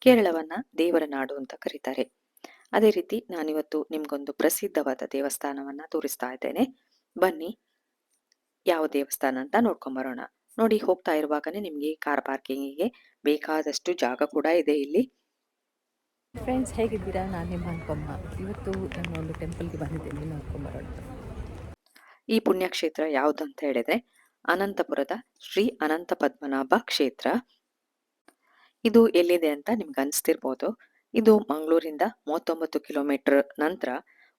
ಕೇರಳವನ್ನ ದೇವರ ನಾಡು ಅಂತ ಕರೀತಾರೆ. ಅದೇ ರೀತಿ ನಾನಿವತ್ತು ನಿಮ್ಗೊಂದು ಪ್ರಸಿದ್ಧವಾದ ದೇವಸ್ಥಾನವನ್ನ ತೋರಿಸ್ತಾ ಇದ್ದೇನೆ. ಬನ್ನಿ ಯಾವ ದೇವಸ್ಥಾನ ಅಂತ ನೋಡ್ಕೊಂಬರೋಣ. ನೋಡಿ, ಹೋಗ್ತಾ ಇರುವಾಗನೇ ನಿಮ್ಗೆ ಕಾರ್ ಪಾರ್ಕಿಂಗಿಗೆ ಬೇಕಾದಷ್ಟು ಜಾಗ ಕೂಡ ಇದೆ ಇಲ್ಲಿ. ಫ್ರೆಂಡ್ಸ್, ಹೇಗಿದ್ದೀರಾ? ನಾನು ನಿಮ್ಮ ಅನುಪಮ್ಮ. ಇವತ್ತು ನಾನು ಒಂದು ಟೆಂಪಲ್ಗೆ ಬಂದಿದ್ದೀನಿ, ನೋಡ್ಕೊಂಬರೋಣ. ಈ ಪುಣ್ಯಕ್ಷೇತ್ರ ಯಾವುದು ಅಂತ ಹೇಳಿದ್ರೆ ಅನಂತಪುರದ ಶ್ರೀ ಅನಂತ ಪದ್ಮನಾಭ ಕ್ಷೇತ್ರ. ಇದು ಎಲ್ಲಿದೆ ಅಂತ ನಿಮ್ಗೆ ಅನ್ಸ್ತಿರ್ಬೋದು. ಇದು ಮಂಗಳೂರಿಂದ 39 ಕಿಲೋಮೀಟರ್ ನಂತರ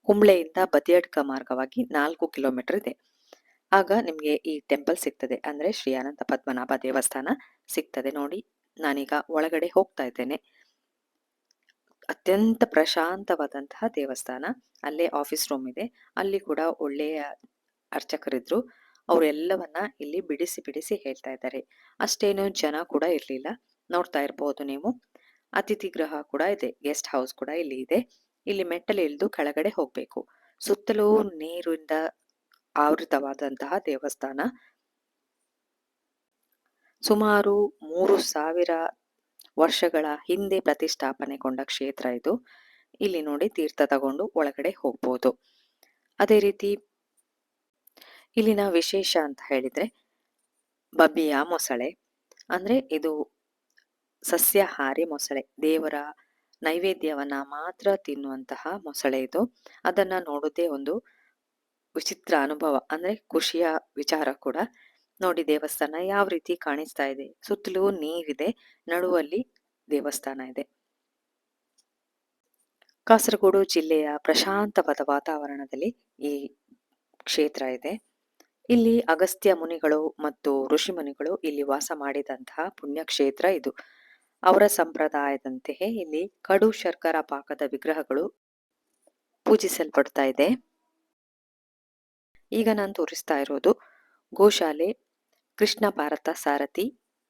ಕುಂಬ್ಳೆಯಿಂದ ಬದಿಯಡ್ಕ ಮಾರ್ಗವಾಗಿ 4 ಕಿಲೋಮೀಟರ್ ಇದೆ. ಆಗ ನಿಮ್ಗೆ ಈ ಟೆಂಪಲ್ ಸಿಗ್ತದೆ, ಅಂದ್ರೆ ಶ್ರೀ ಅನಂತ ಪದ್ಮನಾಭ ದೇವಸ್ಥಾನ ಸಿಗ್ತದೆ. ನೋಡಿ, ನಾನೀಗ ಒಳಗಡೆ ಹೋಗ್ತಾ ಇದ್ದೇನೆ. ಅತ್ಯಂತ ಪ್ರಶಾಂತವಾದಂತಹ ದೇವಸ್ಥಾನ. ಅಲ್ಲೇ ಆಫೀಸ್ ರೂಮ್ ಇದೆ, ಅಲ್ಲಿ ಕೂಡ ಒಳ್ಳೆಯ ಅರ್ಚಕರಿದ್ರು. ಅವರೆಲ್ಲವನ್ನ ಇಲ್ಲಿ ಬಿಡಿಸಿ ಬಿಡಿಸಿ ಹೇಳ್ತಾ ಇದ್ದಾರೆ. ಅಷ್ಟೇನು ಜನ ಕೂಡ ಇರ್ಲಿಲ್ಲ, ನೋಡ್ತಾ ಇರ್ಬೋದು ನೀವು. ಅತಿಥಿ ಗೃಹ ಕೂಡ ಇದೆ, ಗೆಸ್ಟ್ ಹೌಸ್ ಕೂಡ ಇಲ್ಲಿ ಇದೆ. ಇಲ್ಲಿ ಮೆಟ್ಟಲು ಇಳಿದು ಕೆಳಗಡೆ ಹೋಗ್ಬೇಕು. ಸುತ್ತಲೂ ನೀರಿಂದ ಆವೃತವಾದಂತಹ ದೇವಸ್ಥಾನ. ಸುಮಾರು 3000 ವರ್ಷಗಳ ಹಿಂದೆ ಪ್ರತಿಷ್ಠಾಪನೆಗೊಂಡ ಕ್ಷೇತ್ರ ಇದು. ಇಲ್ಲಿ ನೋಡಿ, ತೀರ್ಥ ತಗೊಂಡು ಒಳಗಡೆ ಹೋಗ್ಬೋದು. ಅದೇ ರೀತಿ ಇಲ್ಲಿನ ವಿಶೇಷ ಅಂತ ಹೇಳಿದ್ರೆ ಬಬ್ಬಿಯ ಮೊಸಳೆ. ಅಂದ್ರೆ ಇದು ಸಸ್ಯಾಹಾರಿ ಮೊಸಳೆ, ದೇವರ ನೈವೇದ್ಯವನ್ನ ಮಾತ್ರ ತಿನ್ನುವಂತಹ ಮೊಸಳೆ ಇದು. ಅದನ್ನ ನೋಡೋದೇ ಒಂದು ವಿಚಿತ್ರ ಅನುಭವ, ಅಂದ್ರೆ ಖುಷಿಯ ವಿಚಾರ ಕೂಡ. ನೋಡಿ, ದೇವಸ್ಥಾನ ಯಾವ ರೀತಿ ಕಾಣಿಸ್ತಾ ಇದೆ. ಸುತ್ತಲೂ ನೀರಿದೆ, ನಡುವಲ್ಲಿ ದೇವಸ್ಥಾನ ಇದೆ. ಕಾಸರಗೋಡು ಜಿಲ್ಲೆಯ ಪ್ರಶಾಂತವಾದ ವಾತಾವರಣದಲ್ಲಿ ಈ ಕ್ಷೇತ್ರ ಇದೆ. ಇಲ್ಲಿ ಅಗಸ್ತ್ಯ ಮುನಿಗಳು ಮತ್ತು ಋಷಿ ಮುನಿಗಳು ಇಲ್ಲಿ ವಾಸ ಮಾಡಿದಂತಹ ಪುಣ್ಯಕ್ಷೇತ್ರ ಇದು. ಅವರ ಸಂಪ್ರದಾಯದಂತೆಯೇ ಇಲ್ಲಿ ಕಡು ಶರ್ಕರ ಪಾಕದ ವಿಗ್ರಹಗಳು ಪೂಜಿಸಲ್ಪಡ್ತಾ ಇದೆ. ಈಗ ನಾನು ತೋರಿಸ್ತಾ ಇರೋದು ಗೋಶಾಲೆ ಕೃಷ್ಣ ಭಾರತ ಸಾರಥಿ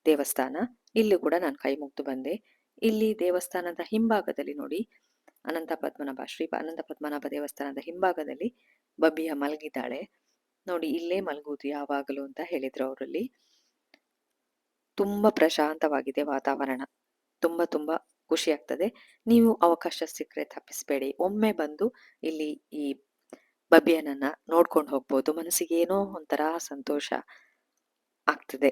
ದೇವಸ್ಥಾನ. ಇಲ್ಲಿ ಕೂಡ ನಾನು ಕೈ ಮುಗ್ದು ಬಂದೆ. ಇಲ್ಲಿ ದೇವಸ್ಥಾನದ ಹಿಂಭಾಗದಲ್ಲಿ ನೋಡಿ, ಶ್ರೀ ಅನಂತ ಪದ್ಮನಾಭ ದೇವಸ್ಥಾನದ ಹಿಂಭಾಗದಲ್ಲಿ ಬಬ್ಬಿಯ ಮಲಗಿದ್ದಾಳೆ. ನೋಡಿ, ಇಲ್ಲೇ ಮಲಗುವುದು ಯಾವಾಗಲೂ ಅಂತ ಹೇಳಿದ್ರು ಅವರಲ್ಲಿ. ತುಂಬಾ ಪ್ರಶಾಂತವಾಗಿದೆ ವಾತಾವರಣ, ತುಂಬಾ ಖುಷಿ ಆಗ್ತದೆ. ನೀವು ಅವಕಾಶ ಸಿಕ್ಕರೆ ತಪ್ಪಿಸ್ಬೇಡಿ, ಒಮ್ಮೆ ಬಂದು ಇಲ್ಲಿ ಈ ಬಬ್ಬಿಯನನ್ನ ನೋಡ್ಕೊಂಡು ಹೋಗ್ಬೋದು. ಮನಸ್ಸಿಗೆ ಏನೋ ಒಂಥರ ಸಂತೋಷ ಆಗ್ತದೆ.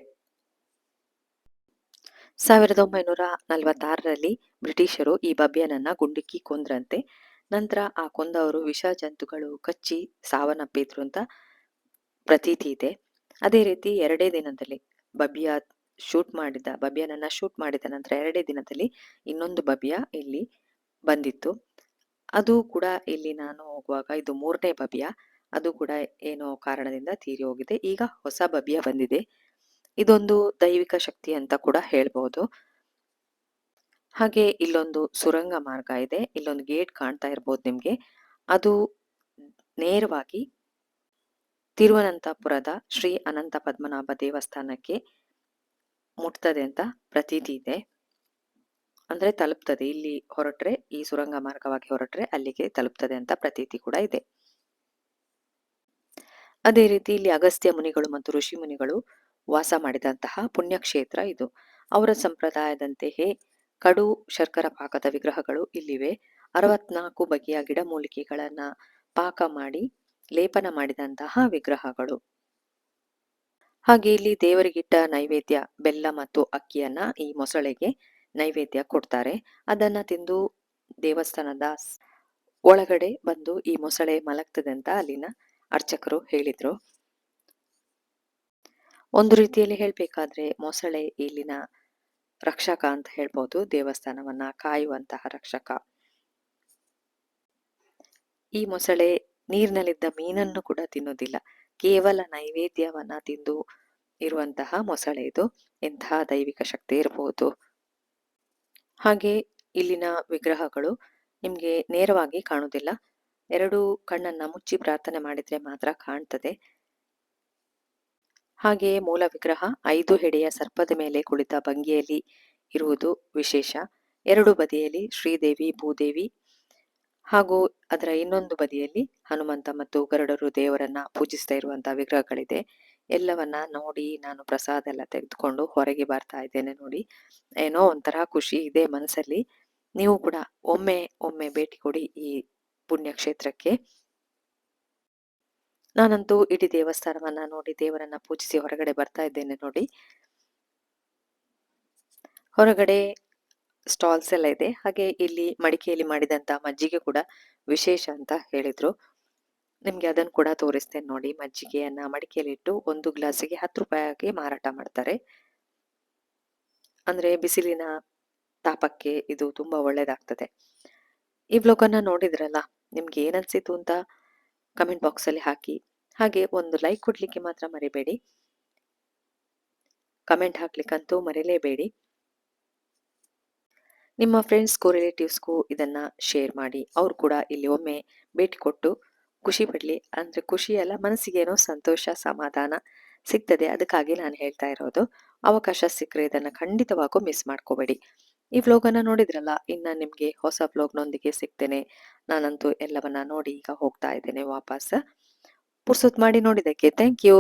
1946ರಲ್ಲಿ ಬ್ರಿಟಿಷರು ಈ ಬಬ್ಬಿಯನನ್ನ ಗುಂಡಿಕ್ಕಿ ಕೊಂದ್ರಂತೆ. ನಂತರ ಆ ಕೊಂದವರು ವಿಷ ಜಂತುಗಳು ಕಚ್ಚಿ ಸಾವನ್ನಪ್ಪಿದ್ರು ಅಂತ ಪ್ರತೀತಿ ಇದೆ. ಅದೇ ರೀತಿ 2 ದಿನದಲ್ಲಿ ಬಬ್ಬಿಯನನ್ನ ಶೂಟ್ ಮಾಡಿದ ನಂತರ 2 ದಿನದಲ್ಲಿ ಇನ್ನೊಂದು ಬಬ್ಬಿಯ ಇಲ್ಲಿ ಬಂದಿತ್ತು. ಅದು ಕೂಡ ಇಲ್ಲಿ ನಾನು ಹೋಗುವಾಗ ಇದು 3ನೇ ಬಬ್ಬಿಯ. ಅದು ಕೂಡ ಏನೋ ಕಾರಣದಿಂದ ತೀರಿ ಹೋಗಿದೆ. ಈಗ ಹೊಸ ಬಬ್ಬಿಯ ಬಂದಿದೆ. ಇದೊಂದು ದೈವಿಕ ಶಕ್ತಿ ಅಂತ ಕೂಡ ಹೇಳ್ಬೋದು. ಹಾಗೆ ಇಲ್ಲೊಂದು ಸುರಂಗ ಮಾರ್ಗ ಇದೆ. ಇಲ್ಲೊಂದು ಗೇಟ್ ಕಾಣ್ತಾ ಇರ್ಬೋದು ನಿಮ್ಗೆ. ಅದು ನೇರವಾಗಿ ತಿರುವನಂತಪುರದ ಶ್ರೀ ಅನಂತ ಪದ್ಮನಾಭ ದೇವಸ್ಥಾನಕ್ಕೆ ಮುಟ್ತದೆ ಅಂತ ಪ್ರತೀತಿ ಇದೆ. ಅಂದ್ರೆ ತಲುಪ್ತದೆ, ಇಲ್ಲಿ ಹೊರಟ್ರೆ, ಈ ಸುರಂಗ ಮಾರ್ಗವಾಗಿ ಹೊರಟ್ರೆ ಅಲ್ಲಿಗೆ ತಲುಪ್ತದೆ ಅಂತ ಪ್ರತೀತಿ ಕೂಡ ಇದೆ. ಅದೇ ರೀತಿ ಇಲ್ಲಿ ಅಗಸ್ತ್ಯ ಮುನಿಗಳು ಮತ್ತು ಋಷಿ ಮುನಿಗಳು ವಾಸ ಮಾಡಿದಂತಹ ಪುಣ್ಯಕ್ಷೇತ್ರ ಇದು. ಅವರ ಸಂಪ್ರದಾಯದಂತೆಯೇ ಕಡು ಶರ್ಕರ ಪಾಕದ ವಿಗ್ರಹಗಳು ಇಲ್ಲಿವೆ. 64 ಬಗೆಯ ಗಿಡಮೂಲಿಕೆಗಳನ್ನ ಪಾಕ ಮಾಡಿ ಲೇಪನ ಮಾಡಿದಂತಹ ವಿಗ್ರಹಗಳು. ಹಾಗೆ ಇಲ್ಲಿ ದೇವರಿಗಿಟ್ಟ ನೈವೇದ್ಯ ಬೆಲ್ಲ ಮತ್ತು ಅಕ್ಕಿಯನ್ನ ಈ ಮೊಸಳೆಗೆ ನೈವೇದ್ಯ ಕೊಡ್ತಾರೆ. ಅದನ್ನ ತಿಂದು ದೇವಸ್ಥಾನದ ಒಳಗಡೆ ಬಂದು ಈ ಮೊಸಳೆ ಮಲಗ್ತದೆ ಅಂತ ಅಲ್ಲಿನ ಅರ್ಚಕರು ಹೇಳಿದ್ರು. ಒಂದು ರೀತಿಯಲ್ಲಿ ಹೇಳ್ಬೇಕಾದ್ರೆ ಮೊಸಳೆ ಇಲ್ಲಿನ ರಕ್ಷಕ ಅಂತ ಹೇಳ್ಬೋದು, ದೇವಸ್ಥಾನವನ್ನ ಕಾಯುವಂತಹ ರಕ್ಷಕ. ಈ ಮೊಸಳೆ ನೀರಿನಲ್ಲಿದ್ದ ಮೀನನ್ನು ಕೂಡ ತಿನ್ನೋದಿಲ್ಲ, ಕೇವಲ ನೈವೇದ್ಯವನ್ನ ತಿಂದು ಇರುವಂತಹ ಮೊಸಳೆ ಇದು. ಎಂತಹ ದೈವಿಕ ಶಕ್ತಿ ಇರಬಹುದು. ಹಾಗೆ ಇಲ್ಲಿನ ವಿಗ್ರಹಗಳು ನಿಮ್ಗೆ ನೇರವಾಗಿ ಕಾಣುವುದಿಲ್ಲ, 2 ಕಣ್ಣನ್ನ ಮುಚ್ಚಿ ಪ್ರಾರ್ಥನೆ ಮಾಡಿದ್ರೆ ಮಾತ್ರ ಕಾಣ್ತದೆ. ಹಾಗೆಯೇ ಮೂಲ ವಿಗ್ರಹ 5 ಹೆಡೆಯ ಸರ್ಪದ ಮೇಲೆ ಕುಳಿತ ಭಂಗಿಯಲ್ಲಿ ಇರುವುದು ವಿಶೇಷ. 2 ಬದಿಯಲ್ಲಿ ಶ್ರೀದೇವಿ, ಭೂದೇವಿ ಹಾಗೂ ಅದರ ಇನ್ನೊಂದು ಬದಿಯಲ್ಲಿ ಹನುಮಂತ ಮತ್ತು ಗರುಡರು ದೇವರನ್ನ ಪೂಜಿಸ್ತಾ ಇರುವಂತಹ ವಿಗ್ರಹಗಳಿದೆ. ಎಲ್ಲವನ್ನ ನೋಡಿ ನಾನು ಪ್ರಸಾದ ಎಲ್ಲ ತೆಗೆದುಕೊಂಡು ಹೊರಗೆ ಬರ್ತಾ ಇದ್ದೇನೆ ನೋಡಿ. ಏನೋ ಒಂಥರ ಖುಷಿ ಇದೆ ಮನಸ್ಸಲ್ಲಿ. ನೀವು ಕೂಡ ಒಮ್ಮೆ ಒಮ್ಮೆ ಭೇಟಿ ಕೊಡಿ ಈ ಪುಣ್ಯಕ್ಷೇತ್ರಕ್ಕೆ. ನಾನಂತೂ ಇಡೀ ದೇವಸ್ಥಾನವನ್ನ ನೋಡಿ ದೇವರನ್ನ ಪೂಜಿಸಿ ಹೊರಗಡೆ ಬರ್ತಾ ಇದ್ದೇನೆ ನೋಡಿ. ಹೊರಗಡೆ ಸ್ಟಾಲ್ಸ್ ಎಲ್ಲ ಇದೆ. ಹಾಗೆ ಇಲ್ಲಿ ಮಡಿಕೆಯಲ್ಲಿ ಮಾಡಿದಂತ ಮಜ್ಜಿಗೆ ಕೂಡ ವಿಶೇಷ ಅಂತ ಹೇಳಿದ್ರು. ನಿಮ್ಗೆ ಅದನ್ನು ಕೂಡ ತೋರಿಸ್ತೇನೆ ನೋಡಿ. ಮಜ್ಜಿಗೆಯನ್ನ ಮಡಿಕೆಯಲ್ಲಿಟ್ಟು 1 ಗ್ಲಾಸಿಗೆ 10 ರೂಪಾಯಿಗೆ ಮಾರಾಟ ಮಾಡ್ತಾರೆ. ಅಂದ್ರೆ ಬಿಸಿಲಿನ ತಾಪಕ್ಕೆ ಇದು ತುಂಬಾ ಒಳ್ಳೇದಾಗ್ತದೆ. ಈ ವ್ಲಾಗನ್ನ ನೋಡಿದ್ರಲ್ಲ, ನಿಮ್ಗೆ ಏನನ್ಸಿತು ಅಂತ ಕಮೆಂಟ್ ಬಾಕ್ಸ್ ಅಲ್ಲಿ ಹಾಕಿ. ಹಾಗೆ ಒಂದು ಲೈಕ್ ಕೊಡ್ಲಿಕ್ಕೆ ಮಾತ್ರ ಮರಿಬೇಡಿ. ಕಮೆಂಟ್ ಹಾಕ್ಲಿಕ್ಕಂತೂ ಮರಿಲೇಬೇಡಿ. ನಿಮ್ಮ ಫ್ರೆಂಡ್ಸ್ಗೂ ರಿಲೇಟಿವ್ಸ್ಗೂ ಇದನ್ನ ಶೇರ್ ಮಾಡಿ. ಅವ್ರು ಕೂಡ ಇಲ್ಲಿ ಒಮ್ಮೆ ಭೇಟಿ ಕೊಟ್ಟು ಖುಷಿ ಪಡ್ಲಿ. ಅಂದ್ರೆ ಖುಷಿ ಅಲ್ಲ, ಮನಸ್ಸಿಗೆ ಏನೋ ಸಂತೋಷ ಸಮಾಧಾನ ಸಿಗ್ತದೆ. ಅದಕ್ಕಾಗಿ ನಾನು ಹೇಳ್ತಾ ಇರೋದು. ಅವಕಾಶ ಸಿಕ್ಕರೆ ಇದನ್ನ ಖಂಡಿತವಾಗೂ ಮಿಸ್ ಮಾಡ್ಕೋಬೇಡಿ. ಈ ವ್ಲಾಗನ್ನ ನೋಡಿದ್ರಲ್ಲ, ಇನ್ನ ನಿಮ್ಗೆ ಹೊಸ ವ್ಲಾಗ್ನೊಂದಿಗೆ ಸಿಗ್ತೇನೆ. ನಾನಂತೂ ಎಲ್ಲವನ್ನ ನೋಡಿ ಈಗ ಹೋಗ್ತಾ ಇದ್ದೇನೆ ವಾಪಸ್. ಪುರ್ಸೊತ್ ಮಾಡಿ ನೋಡಿದ್ದಕ್ಕೆ ಥ್ಯಾಂಕ್ ಯು.